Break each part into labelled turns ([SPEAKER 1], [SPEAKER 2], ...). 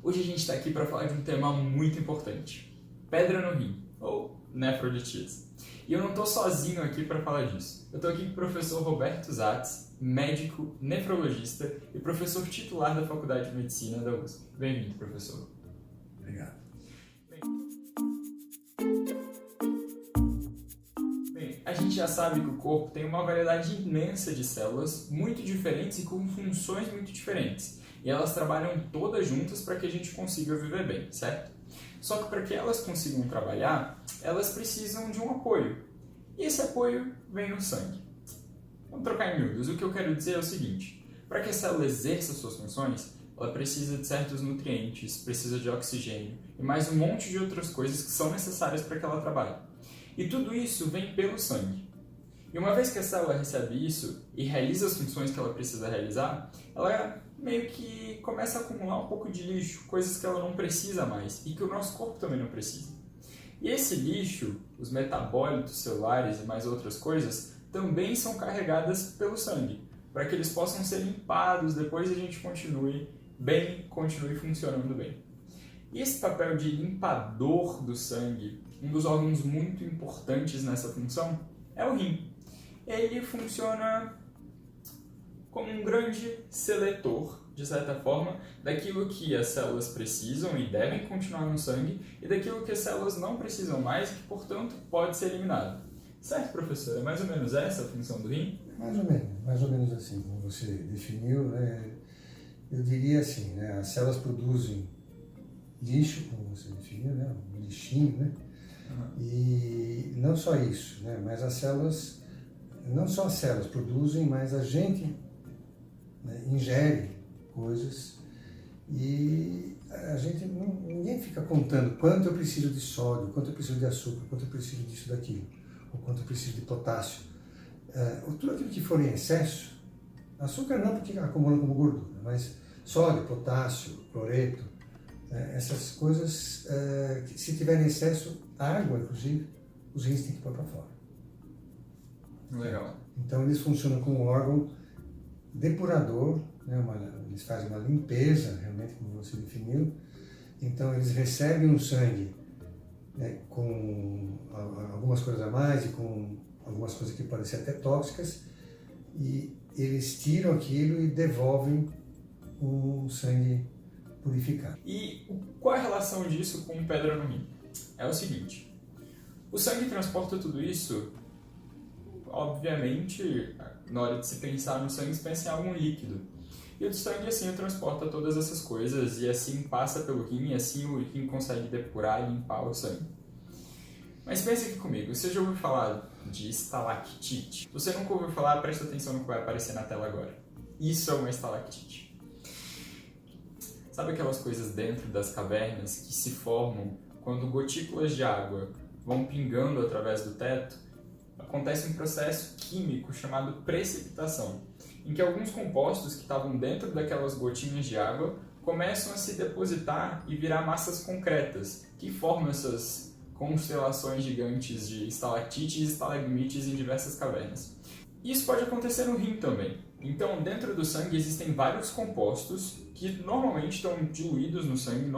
[SPEAKER 1] Hoje a gente está aqui para falar de um tema muito importante: pedra no rim, ou nefrolitíase. E eu não estou sozinho aqui para falar disso. Eu estou aqui com o professor Roberto Zatz, médico, nefrologista e professor titular da Faculdade de Medicina da USP. Bem-vindo, professor.
[SPEAKER 2] Obrigado.
[SPEAKER 1] Bem, a gente já sabe que o corpo tem uma variedade imensa de células muito diferentes e com funções muito diferentes. E elas trabalham todas juntas para que a gente consiga viver bem, certo? Só que para que elas consigam trabalhar, elas precisam de um apoio. E esse apoio vem no sangue. Vamos trocar em miúdos. O que eu quero dizer é o seguinte: para que a célula exerça suas funções, ela precisa de certos nutrientes, precisa de oxigênio e mais um monte de outras coisas que são necessárias para que ela trabalhe. E tudo isso vem pelo sangue. E uma vez que a célula recebe isso e realiza as funções que ela precisa realizar, ela meio que começa a acumular um pouco de lixo, coisas que ela não precisa mais e que o nosso corpo também não precisa. E esse lixo, os metabólitos celulares e mais outras coisas, também são carregadas pelo sangue, para que eles possam ser limpados depois e a gente continue bem, continue funcionando bem. E esse papel de limpador do sangue, um dos órgãos muito importantes nessa função, é o rim. Ele funciona como um grande seletor, de certa forma, daquilo que as células precisam e devem continuar no sangue e daquilo que as células não precisam mais e que, portanto, pode ser eliminado. Certo, professor? É mais ou menos essa a função do rim?
[SPEAKER 2] Mais ou menos assim, como você definiu, né? Eu diria assim, né? As células produzem lixo, como você definiu, né? Um lixinho, né? E não só isso, né? Mas as células, não só as células produzem, mas a gente, né, ingere coisas e a gente ninguém fica contando quanto eu preciso de sódio, quanto eu preciso de açúcar, quanto eu preciso disso, daquilo, ou quanto eu preciso de potássio. Tudo aquilo que for em excesso, açúcar não porque acumula como gordura, mas sódio, potássio, cloreto, essas coisas, se tiver em excesso, água inclusive, os rins têm que pôr para fora.
[SPEAKER 1] Legal.
[SPEAKER 2] Então eles funcionam como um órgão depurador, né, eles fazem uma limpeza, realmente, como você definiu. Então eles recebem um sangue, né, com algumas coisas a mais e com algumas coisas que podem ser até tóxicas, e eles tiram aquilo e devolvem um sangue purificado.
[SPEAKER 1] E qual é a relação disso com pedra no rim? É o seguinte: o sangue transporta tudo isso. Obviamente, na hora de se pensar no sangue, se pensa em algum líquido. E o sangue, assim, transporta todas essas coisas e assim passa pelo rim e assim o rim consegue depurar e limpar o sangue. Mas pense aqui comigo, você já ouviu falar de estalactite? Se você nunca ouviu falar, presta atenção no que vai aparecer na tela agora. Isso é uma estalactite. Sabe aquelas coisas dentro das cavernas que se formam quando gotículas de água vão pingando através do teto? Acontece um processo químico chamado precipitação, em que alguns compostos que estavam dentro daquelas gotinhas de água começam a se depositar e virar massas concretas, que formam essas constelações gigantes de estalactites e estalagmites em diversas cavernas. Isso pode acontecer no rim também. Então, dentro do sangue existem vários compostos que normalmente estão diluídos no sangue,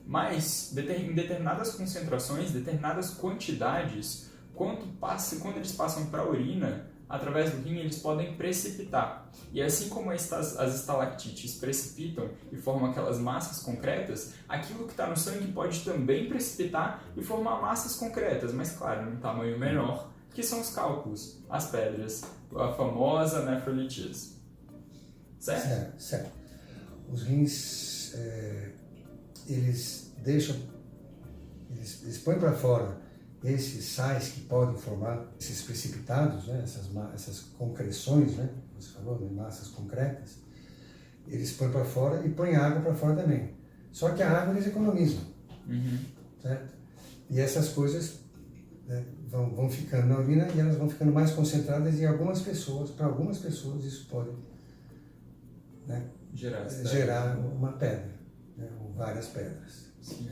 [SPEAKER 1] mas em determinadas concentrações, determinadas quantidades, quando eles passam para a urina, através do rim, eles podem precipitar. E assim como as estalactites precipitam e formam aquelas massas concretas, aquilo que está no sangue pode também precipitar e formar massas concretas, mas claro, num tamanho menor, que são os cálculos, as pedras, a famosa nefrolitíase. Certo?
[SPEAKER 2] Certo. Os rins, eles põem para fora esses sais que podem formar esses precipitados, né, essas concreções, né, como você falou, né, massas concretas, eles põem para fora e põem água para fora também. Só que a água eles economizam, certo? E essas coisas, né, vão ficando na urina e elas vão ficando mais concentradas em algumas pessoas. Para algumas pessoas isso pode, né, gerar uma pedra, né, ou várias pedras.
[SPEAKER 1] Sim,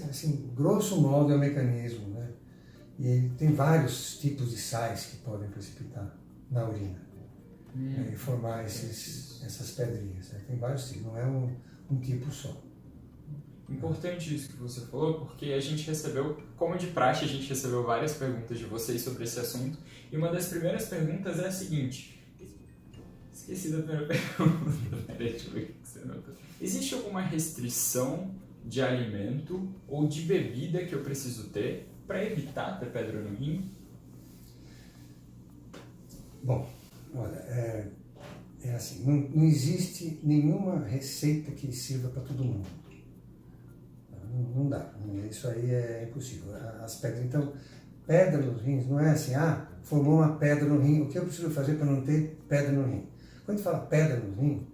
[SPEAKER 2] assim, grosso modo é o mecanismo, né? E tem vários tipos de sais que podem precipitar na urina. né, e formar essas pedrinhas. Né? Tem vários tipos, não é um tipo só.
[SPEAKER 1] Importante isso que você falou, porque a gente recebeu, como de praxe, a gente recebeu várias perguntas de vocês sobre esse assunto, e uma das primeiras perguntas é a seguinte: esqueci da primeira pergunta, peraí, deixa eu ver o que você anotou. Existe alguma restrição de alimento ou de bebida que eu preciso ter para evitar ter pedra no rim?
[SPEAKER 2] Bom, olha, é assim, não existe nenhuma receita que sirva para todo mundo. Não dá, isso aí é impossível. As pedras, então, pedra nos rins não é assim, formou uma pedra no rim, o que eu preciso fazer para não ter pedra no rim? Quando a gente fala pedra no rim,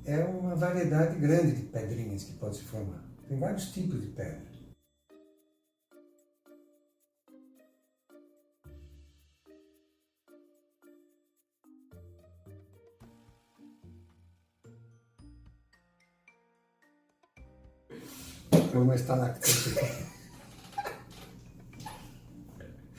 [SPEAKER 2] é uma variedade grande de pedrinhas que pode se formar. Tem vários tipos de pedra. Uma estalactite.